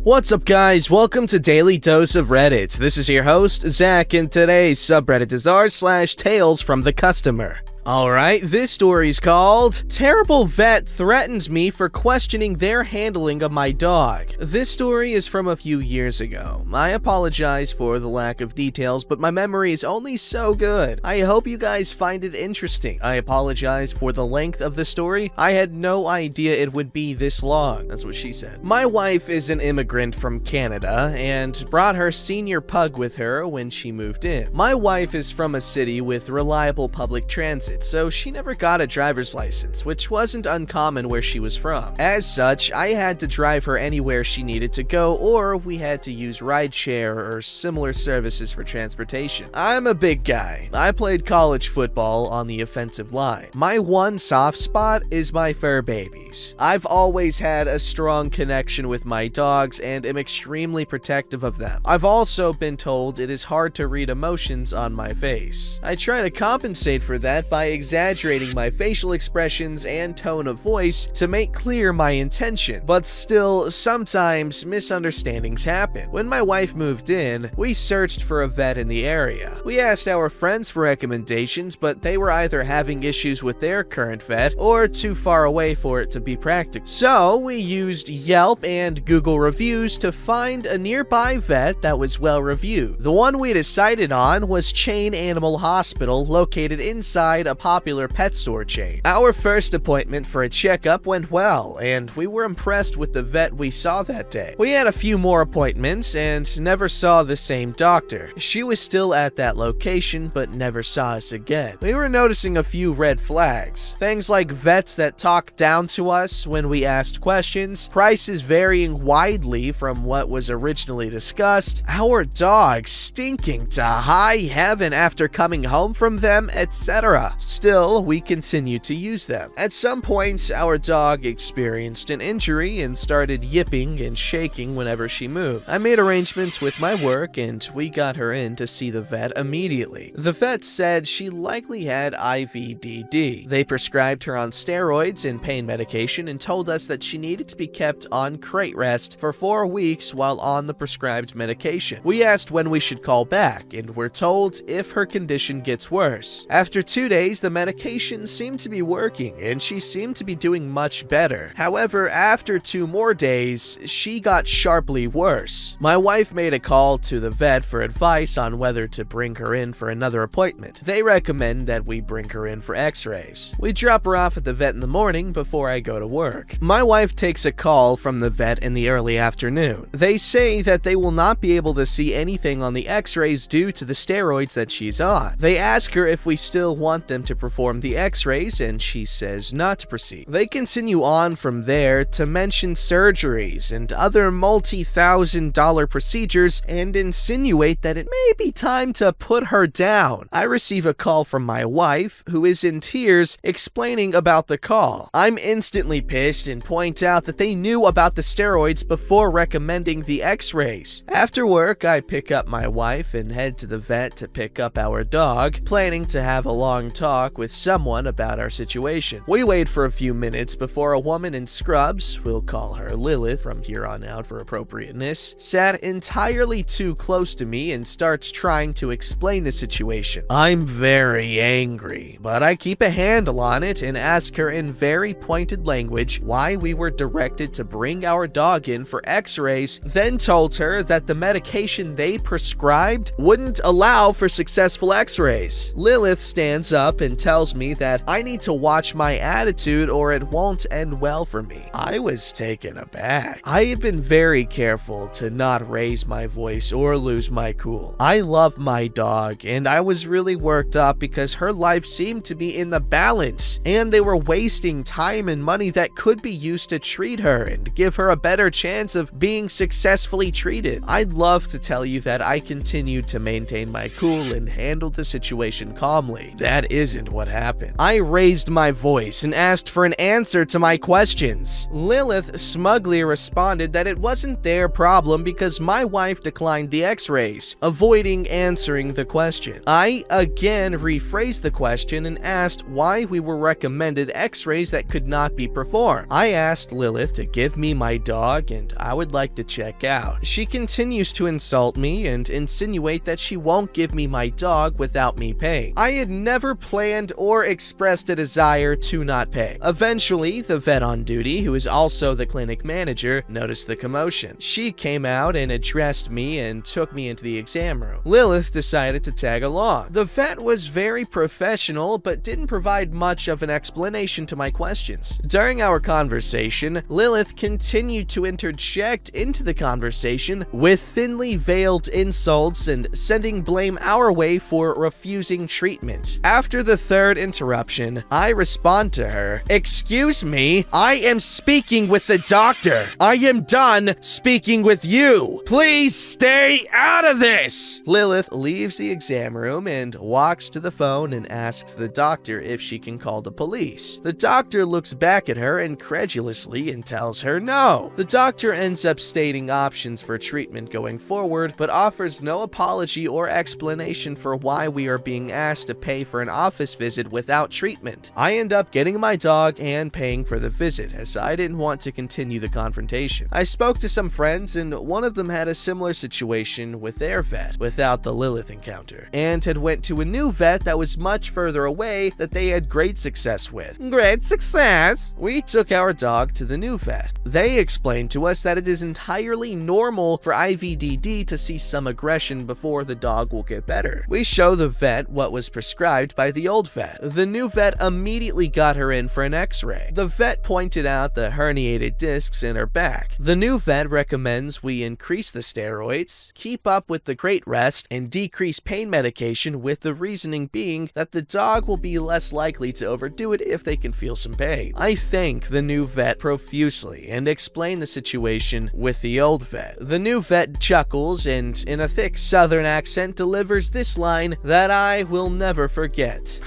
What's up guys, welcome to Daily Dose of Reddit. This is your host, Zach, and today's subreddit is r/TalesFromTheCustomer. Alright, this story's called Terrible Vet Threatens Me for Questioning Their Handling of My Dog. This story is from a few years ago. I apologize for the lack of details, but my memory is only so good. I hope you guys find it interesting. I apologize for the length of the story. I had no idea it would be this long. That's what she said. My wife is an immigrant from Canada and brought her senior pug with her when she moved in. My wife is from a city with reliable public transit, so she never got a driver's license, which wasn't uncommon where she was from. As such, I had to drive her anywhere she needed to go, or we had to use rideshare or similar services for transportation. I'm a big guy. I played college football on the offensive line. My one soft spot is my fur babies. I've always had a strong connection with my dogs and am extremely protective of them. I've also been told it is hard to read emotions on my face. I try to compensate for that by exaggerating my facial expressions and tone of voice to make clear my intention, but still, sometimes misunderstandings happen. When my wife moved in, we searched for a vet in the area. We asked our friends for recommendations, but they were either having issues with their current vet or too far away for it to be practical. So we used Yelp and Google reviews to find a nearby vet that was well reviewed. The one we decided on was Chain Animal Hospital, located inside a popular pet store chain. Our first appointment for a checkup went well, and we were impressed with the vet we saw that day. We had a few more appointments and never saw the same doctor. She was still at that location but never saw us again. We were noticing a few red flags. Things like vets that talked down to us when we asked questions, prices varying widely from what was originally discussed, our dogs stinking to high heaven after coming home from them, etc. Still, we continued to use them. At some point, our dog experienced an injury and started yipping and shaking whenever she moved. I made arrangements with my work and we got her in to see the vet immediately. The vet said she likely had IVDD. They prescribed her on steroids and pain medication and told us that she needed to be kept on crate rest for 4 weeks while on the prescribed medication. We asked when we should call back and were told if her condition gets worse. After 2 days, the medication seemed to be working and she seemed to be doing much better. However, after 2 more days, she got sharply worse. My wife made a call to the vet for advice on whether to bring her in for another appointment. They recommend that we bring her in for x-rays. We drop her off at the vet in the morning before I go to work. My wife takes a call from the vet in the early afternoon. They say that they will not be able to see anything on the x-rays due to the steroids that she's on. They ask her if we still want them to perform the x-rays and she says not to proceed. They continue on from there to mention surgeries and other multi-thousand-dollar procedures and insinuate that it may be time to put her down. I receive a call from my wife, who is in tears, explaining about the call. I'm instantly pissed and point out that they knew about the steroids before recommending the x-rays. After work, I pick up my wife and head to the vet to pick up our dog, planning to have a long talk with someone about our situation. We wait for a few minutes before a woman in scrubs, we'll call her Lilith from here on out for appropriateness, sat entirely too close to me and starts trying to explain the situation. I'm very angry, but I keep a handle on it and ask her in very pointed language why we were directed to bring our dog in for x-rays, then told her that the medication they prescribed wouldn't allow for successful x-rays. Lilith stands up and tells me that I need to watch my attitude or it won't end well for me. I was taken aback. I have been very careful to not raise my voice or lose my cool. I love my dog and I was really worked up because her life seemed to be in the balance and they were wasting time and money that could be used to treat her and give her a better chance of being successfully treated. I'd love to tell you that I continued to maintain my cool and handle the situation calmly. That is isn't what happened. I raised my voice and asked for an answer to my questions. Lilith smugly responded that it wasn't their problem because my wife declined the x-rays, avoiding answering the question. I again rephrased the question and asked why we were recommended x-rays that could not be performed. I asked Lilith to give me my dog and I would like to check out. She continues to insult me and insinuate that she won't give me my dog without me paying. I had never planned or expressed a desire to not pay. Eventually, the vet on duty, who is also the clinic manager, noticed the commotion. She came out and addressed me and took me into the exam room. Lilith decided to tag along. The vet was very professional but didn't provide much of an explanation to my questions. During our conversation, Lilith continued to interject into the conversation with thinly veiled insults and sending blame our way for refusing treatment. After the third interruption, I respond to her, "Excuse me, I am speaking with the doctor. I am done speaking with you. Please stay out of this." Lilith leaves the exam room and walks to the phone and asks the doctor if she can call the police. The doctor looks back at her incredulously and tells her no. The doctor ends up stating options for treatment going forward, but offers no apology or explanation for why we are being asked to pay for an office visit without treatment. I end up getting my dog and paying for the visit, as I didn't want to continue the confrontation. I spoke to some friends, and one of them had a similar situation with their vet without the Lilith encounter, and had went to a new vet that was much further away that they had great success with. Great success! We took our dog to the new vet. They explained to us that it is entirely normal for IVDD to see some aggression before the dog will get better. We show the vet what was prescribed by the old vet. The new vet immediately got her in for an x-ray. The vet pointed out the herniated discs in her back. The new vet recommends we increase the steroids, keep up with the great rest, and decrease pain medication, with the reasoning being that the dog will be less likely to overdo it if they can feel some pain. I thank the new vet profusely and explain the situation with the old vet. The new vet chuckles and, in a thick southern accent, delivers this line that I will never forget.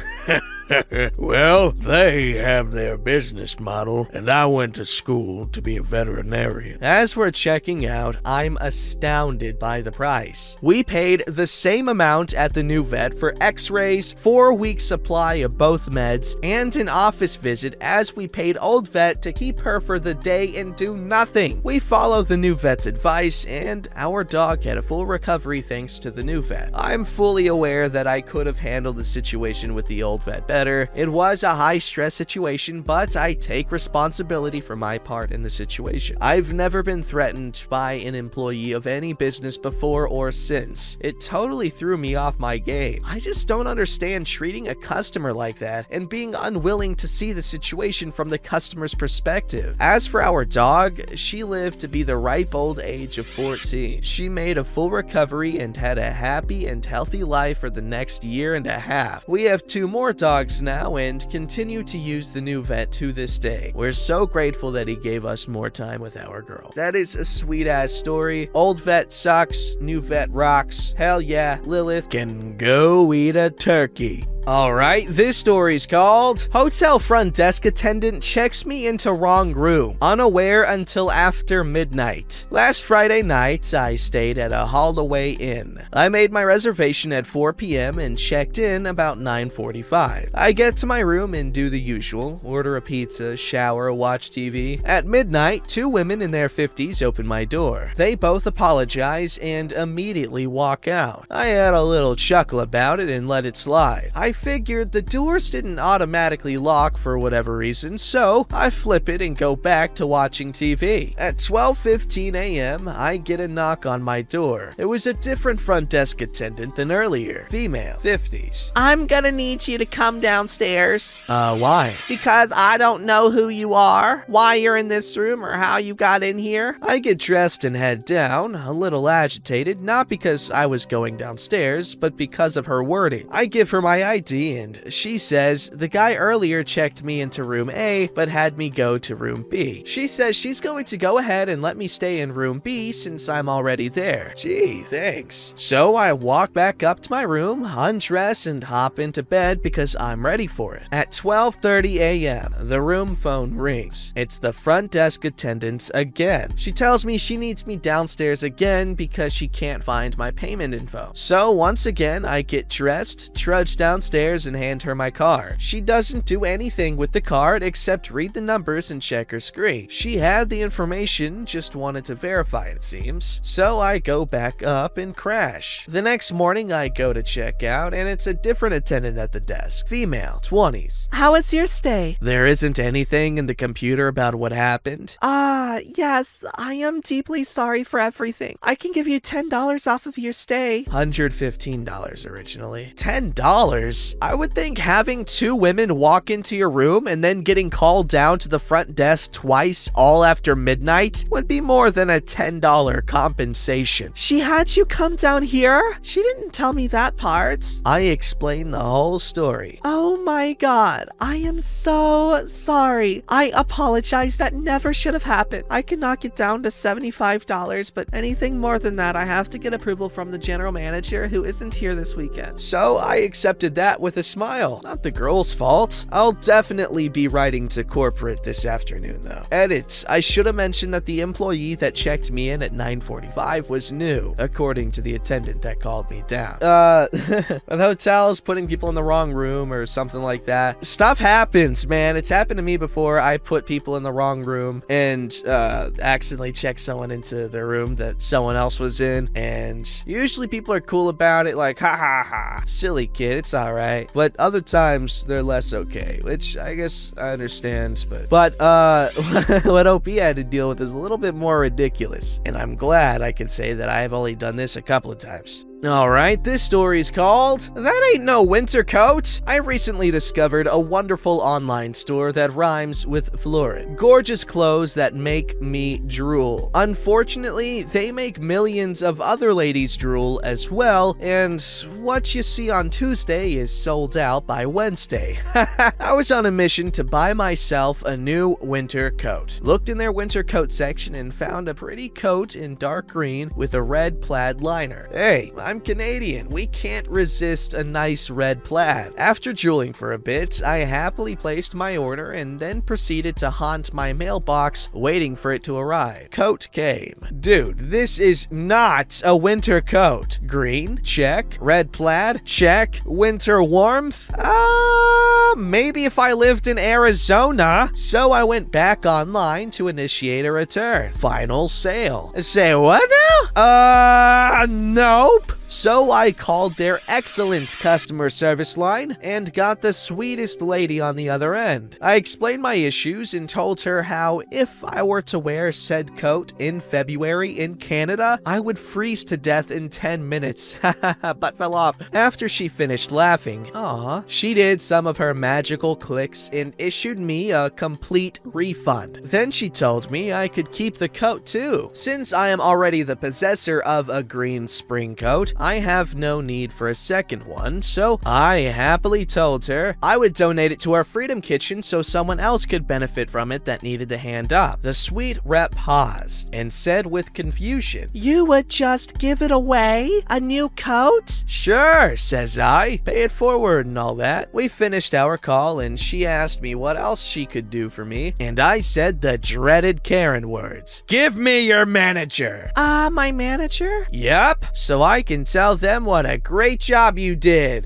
Well, they have their business model, and I went to school to be a veterinarian. As we're checking out, I'm astounded by the price. We paid the same amount at the new vet for x-rays, 4-week supply of both meds, and an office visit as we paid old vet to keep her for the day and do nothing. We followed the new vet's advice, and our dog had a full recovery thanks to the new vet. I'm fully aware that I could have handled the situation with the old vet better. It was a high-stress situation, but I take responsibility for my part in the situation. I've never been threatened by an employee of any business before or since. It totally threw me off my game. I just don't understand treating a customer like that and being unwilling to see the situation from the customer's perspective. As for our dog, she lived to be the ripe old age of 14. She made a full recovery and had a happy and healthy life for the next year and a half. We have 2 more dogs now and continue to use the new vet to this day. We're so grateful that he gave us more time with our girl. That is a sweet ass story. Old vet sucks, new vet rocks. Hell yeah, Lilith can go eat a turkey. Alright, this story's called Hotel Front Desk Attendant Checks Me Into Wrong Room, Unaware Until After Midnight. Last Friday night, I stayed at a Holloway Inn. I made my reservation at 4 p.m. and checked in about 9:45. I get to my room and do the usual, order a pizza, shower, watch TV. At midnight, 2 women in their 50s open my door. They both apologize and immediately walk out. I had a little chuckle about it and let it slide. I figured the doors didn't automatically lock for whatever reason, so I flip it and go back to watching TV. At 12:15 a.m., I get a knock on my door. It was a different front desk attendant than earlier. Female, 50s. "I'm gonna need you to come downstairs." Why? "Because I don't know who you are, why you're in this room, or how you got in here." I get dressed and head down, a little agitated, not because I was going downstairs, but because of her wording. I give her my ID empty, and she says, the guy earlier checked me into room A, but had me go to room B. She says she's going to go ahead and let me stay in room B since I'm already there. Gee, thanks. So I walk back up to my room, undress, and hop into bed because I'm ready for it. At 12:30 a.m., the room phone rings. It's the front desk attendant again. She tells me she needs me downstairs again because she can't find my payment info. So once again, I get dressed, trudge downstairs, and hand her my card. She doesn't do anything with the card except read the numbers and check her screen. She had the information, just wanted to verify it seems. So I go back up and crash. The next morning, I go to check out, and it's a different attendant at the desk. Female, 20s. How was your stay? There isn't anything in the computer about what happened. Yes, I am deeply sorry for everything. I can give you $10 off of your stay. $115 originally. $10? I would think having two women walk into your room and then getting called down to the front desk twice all after midnight would be more than a $10 compensation. She had you come down here? She didn't tell me that part. I explained the whole story. Oh my god, I am so sorry. I apologize, that never should have happened. I can knock it down to $75, but anything more than that, I have to get approval from the general manager who isn't here this weekend. So I accepted that with a smile. Not the girl's fault. I'll definitely be writing to corporate this afternoon though. Edits. I should have mentioned that the employee that checked me in at 9:45 was new, according to the attendant that called me down. With hotels putting people in the wrong room or something like that. Stuff happens, man. It's happened to me before. I put people in the wrong room and accidentally checked someone into their room that someone else was in, and usually people are cool about it, like ha ha ha, silly kid, it's all right. But other times they're less okay, which I guess I understand. But what OP had to deal with is a little bit more ridiculous, and I'm glad I can say that I have only done this a couple of times. Alright, this story is called That Ain't No Winter Coat. I recently discovered a wonderful online store that rhymes with florid. Gorgeous clothes that make me drool. Unfortunately, they make millions of other ladies drool as well, and what you see on Tuesday is sold out by Wednesday. I was on a mission to buy myself a new winter coat. Looked in their winter coat section and found a pretty coat in dark green with a red plaid liner. Hey, I'm Canadian. We can't resist a nice red plaid. After drooling for a bit, I happily placed my order and then proceeded to haunt my mailbox waiting for it to arrive. Coat came. Dude, this is not a winter coat. Green? Check. Red plaid? Check. Winter warmth? Maybe if I lived in Arizona. So I went back online to initiate a return. Final sale. Say what now? Nope. So I called their excellent customer service line and got the sweetest lady on the other end. I explained my issues and told her how if I were to wear said coat in February in Canada, I would freeze to death in 10 minutes. But fell off. After she finished laughing, she did some of her magical clicks and issued me a complete refund. Then she told me I could keep the coat too. Since I am already the possessor of a green spring coat, I have no need for a second one, so I happily told her I would donate it to our Freedom Kitchen so someone else could benefit from it that needed a hand up. The sweet rep paused and said with confusion, You would just give it away? A new coat? Sure, says I. Pay it forward and all that. We finished our call and she asked me what else she could do for me, and I said the dreaded Karen words. Give me your manager. My manager? Yep, so I can tell them what a great job you did.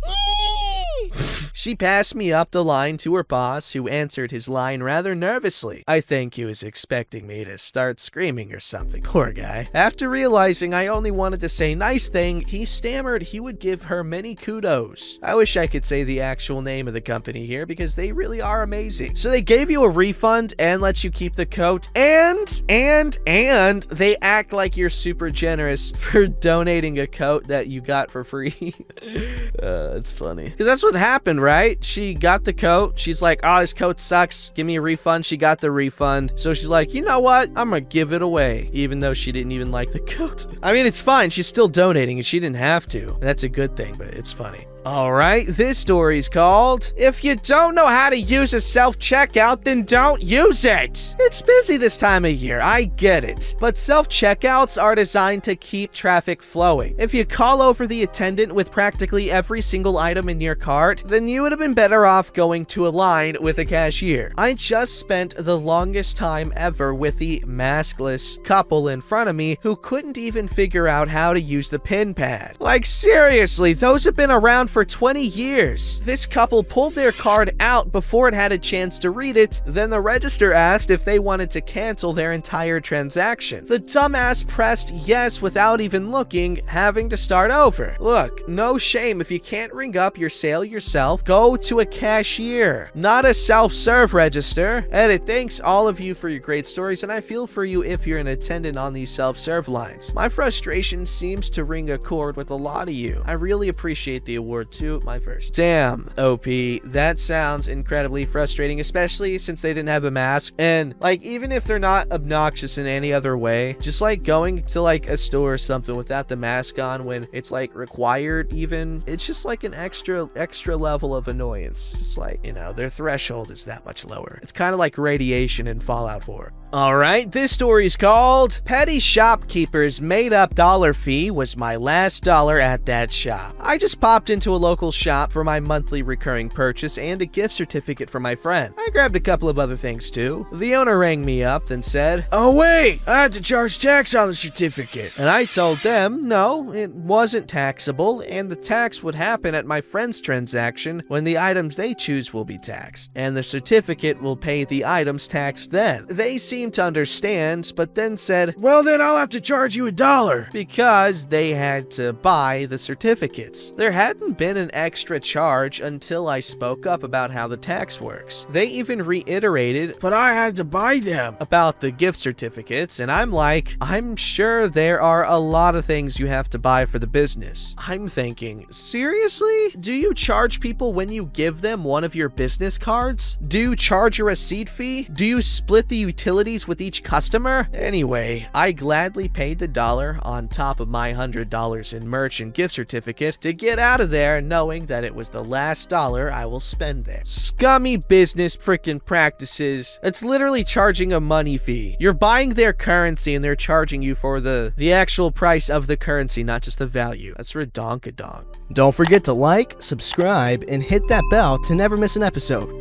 She passed me up the line to her boss, who answered his line rather nervously. I think he was expecting me to start screaming or something. Poor guy. After realizing I only wanted to say nice thing, he stammered he would give her many kudos. I wish I could say the actual name of the company here because they really are amazing. So they gave you a refund and let you keep the coat, and they act like you're super generous for donating a coat that you got for free. It's funny. Because that's what happened, right? She got the coat. She's like, oh, this coat sucks. Give me a refund. She got the refund. So she's like, you know what? I'm gonna give it away, even though she didn't even like the coat. I mean, it's fine. She's still donating and she didn't have to. That's a good thing, but it's funny. Alright, this story's called, If You Don't Know How to Use a Self-Checkout, Then Don't Use It! It's busy this time of year, I get it. But self-checkouts are designed to keep traffic flowing. If you call over the attendant with practically every single item in your cart, then you would have been better off going to a line with a cashier. I just spent the longest time ever with the maskless couple in front of me who couldn't even figure out how to use the pin pad. Like seriously, those have been around for 20 years. This couple pulled their card out before it had a chance to read it, then the register asked if they wanted to cancel their entire transaction. The dumbass pressed yes without even looking, having to start over. Look, no shame if you can't ring up your sale yourself, go to a cashier, not a self-serve register. Edit, thanks all of you for your great stories, and I feel for you if you're an attendant on these self-serve lines. My frustration seems to ring a chord with a lot of you. I really appreciate the award too, my first. Damn, OP, that sounds incredibly frustrating, especially since they didn't have a mask. And like, even if they're not obnoxious in any other way, just like going to like a store or something without the mask on when it's like required even, it's just like an extra level of annoyance. It's like, you know, their threshold is that much lower. It's kind of like radiation in Fallout 4. Alright, this story is called Petty Shopkeeper's Made Up Dollar Fee Was My Last Dollar at That Shop. I just popped into a local shop for my monthly recurring purchase and a gift certificate for my friend. I grabbed a couple of other things too. The owner rang me up, then said, "Oh wait, I had to charge tax on the certificate." And I told them, no, it wasn't taxable, and the tax would happen at my friend's transaction when the items they choose will be taxed, and the certificate will pay the items taxed then. They seemed to understand, but then said, "Well then I'll have to charge you $1, because they had to buy the certificates. There hadn't been an extra charge until I spoke up about how the tax works. They even reiterated, "But I had to buy them," about the gift certificates, and I'm like, I'm sure there are a lot of things you have to buy for the business. I'm thinking, seriously? Do you charge people when you give them one of your business cards? Do you charge a receipt fee? Do you split the utilities with each customer? Anyway, I gladly paid the $1 on top of my $100 in merch and gift certificate to get out of there knowing that it was the last $1 I will spend there. Scummy business frickin' practices. It's literally charging a money fee. You're buying their currency and they're charging you for the actual price of the currency, not just the value. That's redonkadonk. Don't forget to like, subscribe, and hit that bell to never miss an episode.